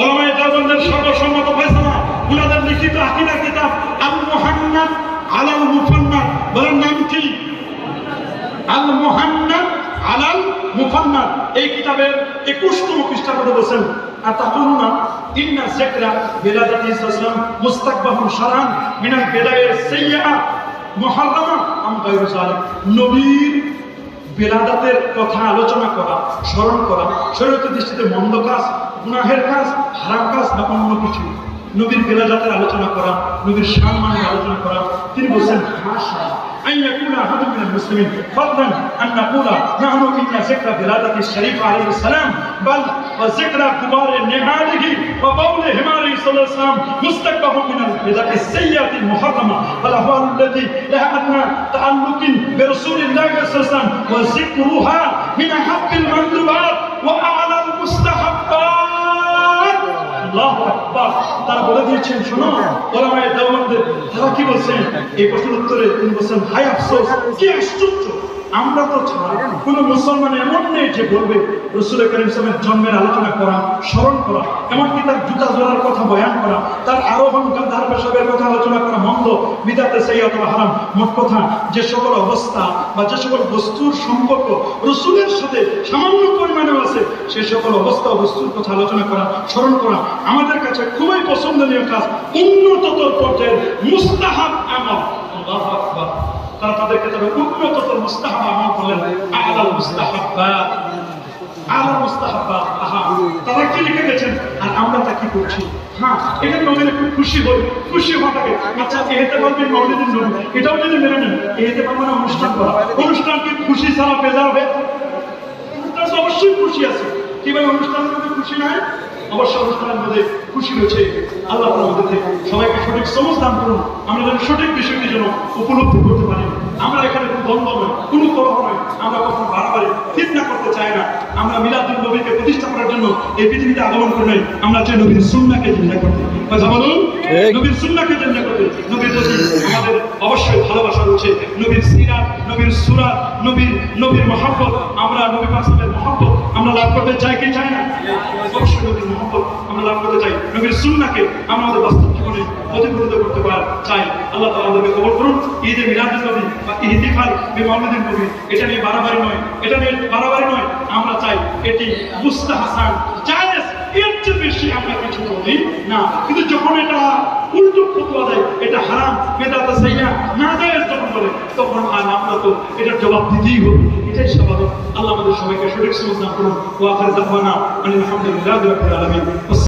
ওলামায়ে দেওবন্দের সর্বসম্মত ফয়সালা, উনাদের লিখিত আকীদা কিতাব আল মুহান্নাদ আলাল মুফান্নাদ, বলেন নাম কি? আল মুহান্নাদ আলাল মুফান্নাদ। এই কিতাবের 21তম পৃষ্ঠাতে বলেছেন আতাকুনা ইন্না যিকরা বিলাদাতি সাল্লাম মুস্তাকবাহুন শারান মিনাল বিদায়ের সাইয়্যা মুহাররামা আম গায়রু যালিক। নবীর বিলাদাতের কথা আলোচনা করা, স্মরণ করা শরীয়তের দৃষ্টিতে মন্দ কাজ, গুনাহের কাজ, হারাম কাজ না অন্য কিছু? নবীর বিলাদাতের আলোচনা করা, নবীর সম্মানের আলোচনা করা, তিনি বলছেন হাসা أن يكون أحد من المسلمين فضلا أن نقول نحن إن ذكر ولادة الشريف عليه السلام بل وذكر كبار نعاله وقول حماره صلى الله عليه وسلم مستقبح من البدع السيئة المحرمة والأحوال التي لها أدنى تعلق برسول الله صلى الله عليه وسلم وذكرها من أحب المندوبات وأعلى المستحبات। আল্লাহু আকবার। তারা বলে দিয়েছেন, শোনো ওলামায়ে দেওবন্দের তারা কি বলছেন? এই প্রশ্নের উত্তরে তিনি বলছেন, হায় আফসোস, কি আশ্চর্য, আমরা তো ছাড়া কোন মুসলমান এমন নেই যে বলবে রাসূল কারীম সাল্লাল্লাহু আলাইহি ওয়াসাল্লামের জন্মের আলোচনা করা, স্মরণ করা, এমনকি তার জুতা জোড়ার কথা বয়ান করা, তার আরোহণ গাধার পেশাবের কথা আলোচনা করা মন্দ, বিদআতে সাইয়্যা অথবা হারাম। মোট কথা, যে সকল অবস্থা বা যে সকল বস্তুর সম্পর্ক রাসূলের সাথে সামান্য পরিমাণেও আছে, সে সকল অবস্থা ও বস্তুর কথা আলোচনা করা, স্মরণ করা আমাদের কাছে খুবই পছন্দনীয় কাজ, উন্নততর পর্যায়ের মুস্তাহাব আমল। আল্লাহু আকবার। তারা তাদেরকে তবে উন্নততর মুস্তাহাব আমল বলেন, আলাল মুস্তাহাব্বাত, আলাল মুস্তাহাব্বাত। আহা, তারা কি লিখে গেছেন আর আমরা তা কি করছি? হ্যাঁ, এটা নবীর খুব খুশি হই, খুশি হওয়াটাকে আচ্ছা এতে বলবেন মওলিদুন নবী, এটাও যদি মেনে নেন, এতে পারবেন অনুষ্ঠান করা, অনুষ্ঠান কি খুশি ছাড়া বেজার হবে? অনুষ্ঠান তো অবশ্যই খুশি আছে, কিভাবে অনুষ্ঠানের মধ্যে খুশি নাই? অবশ্য অনুষ্ঠানের মধ্যে খুশি রয়েছে। আল্লাহ আমাদের সবাইকে সঠিক সমঝ দান করুন, আমরা যেন সঠিক বিষয়টি যেন উপলব্ধি করতে পারি। আমরা এখানে কোনো দ্বন্দ্ব নয়, কোনো কলহ নয়, আমরা কখনো বাড়াবাড়ি ফিতনা করতে চাই না। আমরা মিলাদুন নবীকে প্রতিষ্ঠা করার জন্য এই পৃথিবীতে আগমন করে নাই, আমরা চাই নবীর সুন্নাহকে জিন্দা করতে। কথা বলুন, নবীর সুন্নাহকে জিন্দা করতে। নবীর প্রতি আমাদের অবশ্যই ভালোবাসা রয়েছে, নবীর সিরাত, নবীর সুরাত, নবীর মহব্বত, আমরা নবী পাক সাল্লাল্লাহু আলাইহি মহব্বত আমরা লাভ করতে চাই কি চাই না? অবশ্যই নবীর মহব্বত আমরা লাভ করতে চাই, নবীর সুন্নাহকে আমরা আমাদের বাস্তব জীবনে প্রতিফলিত করতে চাই। আল্লাহ তাআলা আমাদেরকে কবুল করুন। ঈদে মিলাদুন নবী বা ইহতিফাল বিমাউলিদিন নবী, এটা নিয়ে বাড়াবাড়ি নয়, এটা নিয়ে বাড়াবাড়ি নয়, আমরা চাই এটি মুস্তাহসান, জায়েজ, এর চেয়ে বেশি আমরা কিছু বলি না। কিন্তু যখন এটা উল্টো ফতোয়া দেয়, এটা হারাম, বিদআতে সাইয়্যা, নাজায়েজ যখন বলে, তখন আর আমরা তো এটার জবাব দিতেই হবে, এটাই স্বাভাবিক। আল্লাহ আমাদের সবাইকে সঠিক সমঝ দান করুন। ওয়া আখির দাওয়ানা আলহামদুলিল্লাহি রাব্বিল আলামিন।